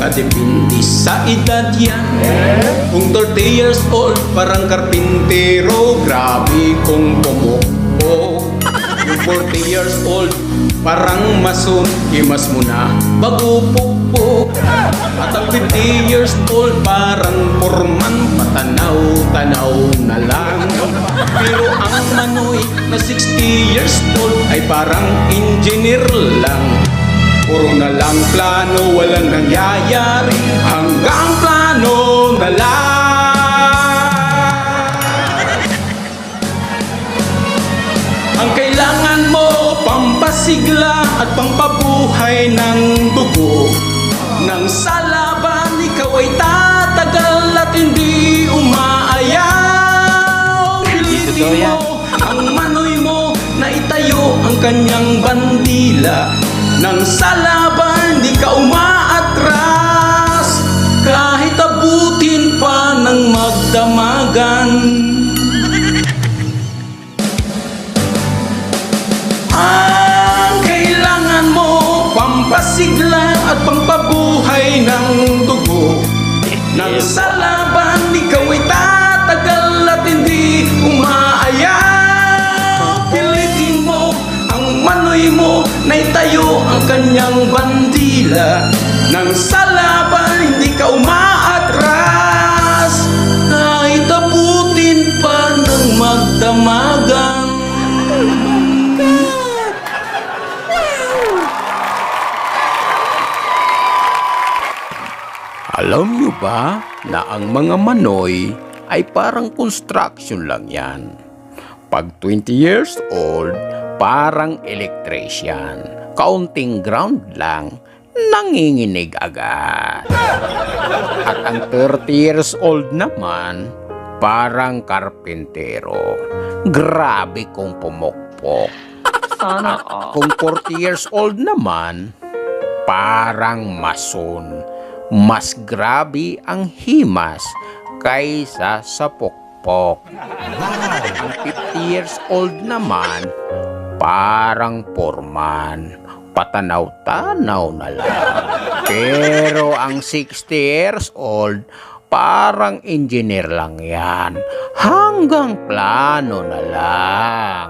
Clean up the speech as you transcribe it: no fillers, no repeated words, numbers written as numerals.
Nakadepende sa edad yan. Kung 30 years old, parang karpintero, grabe kung pumukpok. Yung 40 years old, parang mason, himas mo na bago pukpok. At ang 50 years old, parang porman, patanaw-tanaw na lang. Pero ang manoy na 60 years old ay parang engineer lang. Puro na lang plano, walang nangyayari, hanggang plano na lang. Ang kailangan mo, pampasigla at pampabuhay ng dugo. Nang sa laban, ikaw ay tatagal at hindi umaayaw. Pilitin mo ang manoy mo na itayo ang kanyang bandila. Nang sa laban, di ka umaatras, kahit abutin pa ng magdamagan. Ang kailangan mo, pampasigla at pampabuhay ng dugo. Nang sa laban, ikaw ay tatagal at hindi umaayaw. Pilitin mo ang manoy mo na itayo ang kanyang bandila. Nang sa laban, hindi ka umaatras, kahit abutin pa ng magdamagan. Alam nyo ba na ang mga manoy ay parang construction lang yan? Pag 20 years old, parang electrician. Kaunting ground lang, nanginginig agad. At ang 30 years old naman, parang karpintero. Grabe kung pumukpok. Sana all. Kung 40 years old naman, parang mason. Mas grabe ang himas kaysa sa pokpok. Ang 50 years old naman, parang porman. Patanaw-tanaw na lang. Pero ang 60 years old, parang engineer lang yan. Hanggang plano na lang.